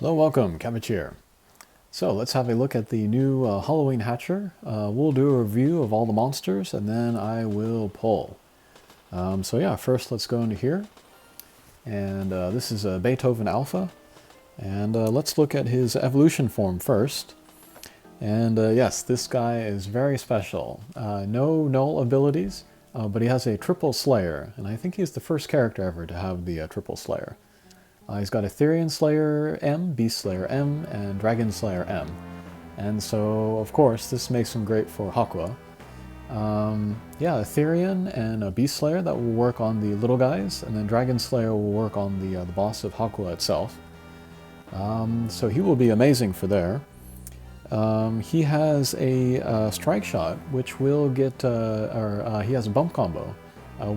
Hello, welcome, Cabbage here. So let's have a look at the new Halloween Hatcher. We'll do a review of all the monsters and then I will pull. So yeah, first let's go into here. And this is a Beethoven Alpha. And let's look at his evolution form first. And yes, this guy is very special. No null abilities, but he has a triple Slayer. And I think he's the first character ever to have the triple Slayer. He's got Ethereal Slayer M, Beast Slayer M, and Dragon Slayer M. And so, of course, this makes him great for Hakua. Yeah, Ethereal and Beast Slayer, that will work on the little guys, and then Dragon Slayer will work on the boss of Hakua itself. So he will be amazing for there. He has a strike shot, which will get, he has a bump combo,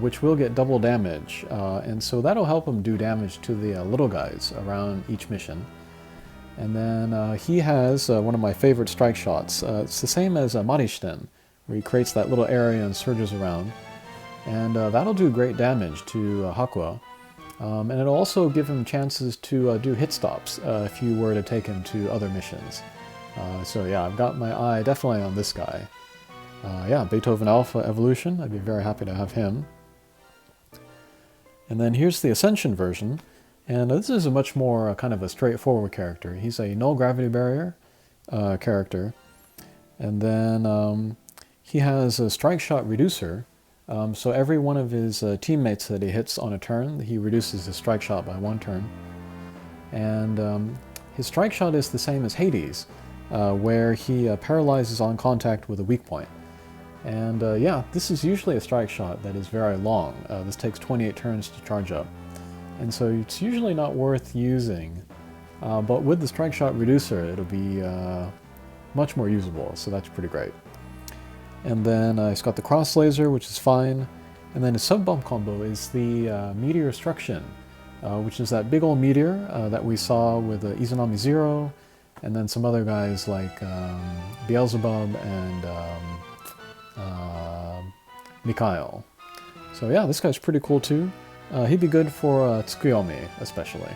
which will get double damage, and so that'll help him do damage to the little guys around each mission. And then he has one of my favorite strike shots. It's the same as Marishten, where he creates that little area and surges around, and that'll do great damage to Hakua. And it'll also give him chances to do hit stops if you were to take him to other missions. So yeah, I've got my eye definitely on this guy. Yeah, Beethoven Alpha Evolution, I'd be very happy to have him. And then here's the Ascension version, and this is a much more kind of a straightforward character. He's a null gravity barrier character, and then he has a strike shot reducer, so every one of his teammates that he hits on a turn, he reduces his strike shot by 1 turn. And his strike shot is the same as Hades, where he paralyzes on contact with a weak point. And yeah, this is usually a strike shot that is very long. This takes 28 turns to charge up. And so it's usually not worth using. But with the strike shot reducer, it'll be much more usable, so that's pretty great. And then he's got the cross laser, which is fine. And then his sub-bump combo is the Meteor Destruction, which is that big old meteor that we saw with Izanami Zero, and then some other guys like Beelzebub and Mikhail. So yeah, this guy's pretty cool too. He'd be good for Tsukuyomi, especially.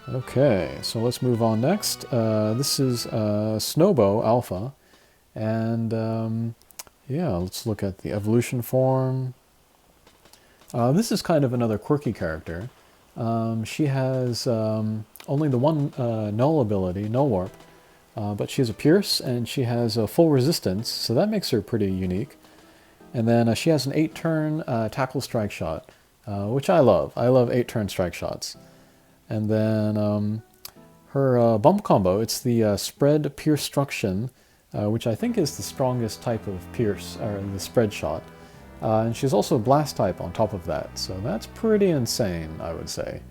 Okay, so let's move on next. This is Snowbow Alpha, and yeah, let's look at the evolution form. This is kind of another quirky character. She has only the one null ability, Null Warp, but she has a Pierce and she has a full resistance, so that makes her pretty unique. And then she has an 8-turn tackle strike shot, which I love. I love 8-turn strike shots. And then her bump combo, it's the Spread Pierce Struction, which I think is the strongest type of Pierce, or the spread shot. And she's also Blast type on top of that, so that's pretty insane, I would say.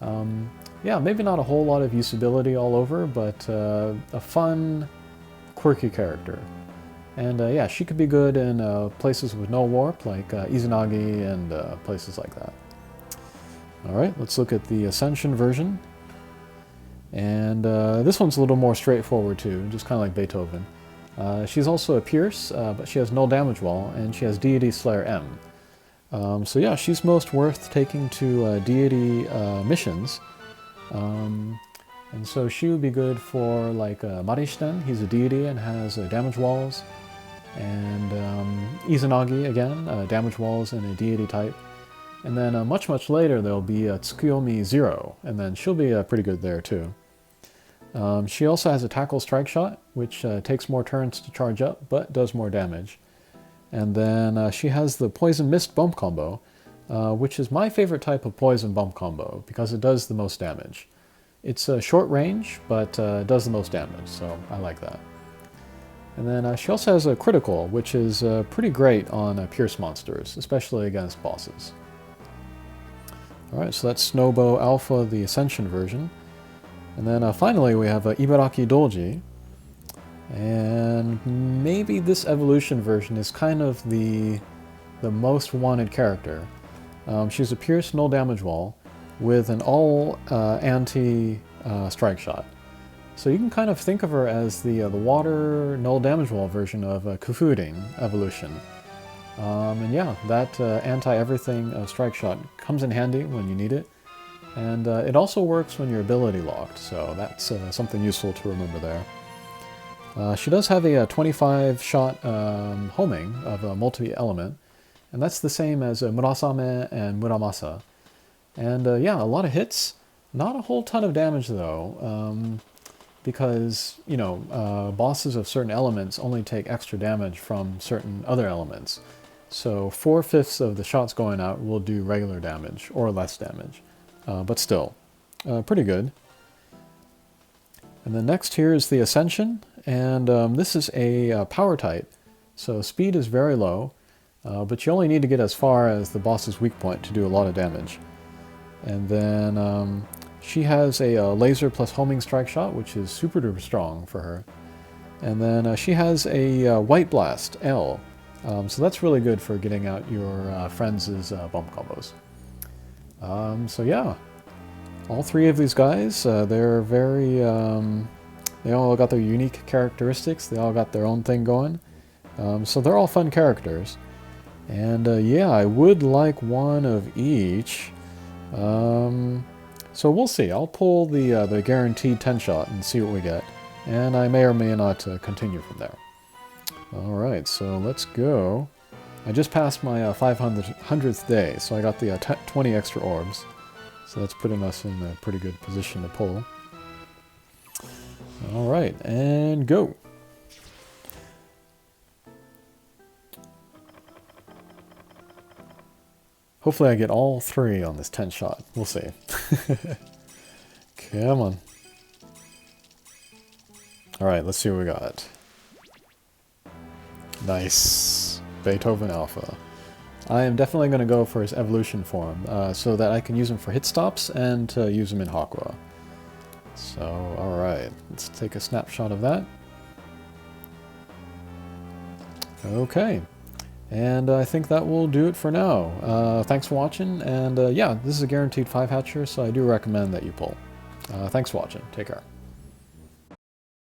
Yeah, maybe not a whole lot of usability all over, but a fun, quirky character. And yeah, she could be good in places with no warp, like Izanagi and places like that. Alright, let's look at the Ascension version. And this one's a little more straightforward too, just kind of like Beethoven. She's also a Pierce, but she has null damage wall, and she has Deity Slayer M. So yeah, she's most worth taking to Deity missions. And so she would be good for like Marishten, he's a Deity and has damage walls. And Izanagi, again, damage walls and a Deity type. And then much later there'll be Tsukuyomi Zero, and then she'll be pretty good there too. She also has a tackle strike shot, which takes more turns to charge up, but does more damage. And then she has the Poison Mist bump combo, which is my favorite type of poison bump combo, because it does the most damage. It's short range, but does the most damage, so I like that. And then she also has a critical, which is pretty great on Pierce monsters, especially against bosses. Alright, so that's Snowbow Alpha, the Ascension version. And then finally we have Ibaraki Dolji. And maybe this evolution version is kind of the most wanted character. She's a Pierce null damage wall with an all anti strike shot. So you can kind of think of her as the water null damage wall version of Kufudin evolution. And yeah, that anti-everything strike shot comes in handy when you need it. And it also works when you're ability locked, so that's something useful to remember there. She does have a 25-shot homing of a multi-element, and that's the same as Murasame and Muramasa. And yeah, a lot of hits. Not a whole ton of damage though, because, you know, bosses of certain elements only take extra damage from certain other elements. So 4/5 of the shots going out will do regular damage, or less damage. But still, pretty good. And then next here is the Ascension, and this is a power type. So speed is very low, but you only need to get as far as the boss's weak point to do a lot of damage. And then she has a laser plus homing strike shot, which is super duper strong for her. And then she has a white blast, L. So that's really good for getting out your friends' bump combos. So yeah, all three of these guys, they're very, they all got their unique characteristics. They all got their own thing going. So they're all fun characters. And yeah, I would like one of each. So we'll see. I'll pull the guaranteed 10-shot and see what we get. And I may or may not continue from there. Alright, so let's go. I just passed my 500th day, so I got the 20 extra orbs. So that's putting us in a pretty good position to pull. Alright, and go! Hopefully I get all three on this 10-shot. We'll see. Come on. Alright, let's see what we got. Nice. Beethoven Alpha. I am definitely going to go for his evolution form, so that I can use him for hit stops and to use him in Hakua. So, alright. Let's take a snapshot of that. Okay. And I think that will do it for now. Thanks for watching, and yeah, this is a guaranteed 5-hatcher, so I do recommend that you pull. Thanks for watching. Take care.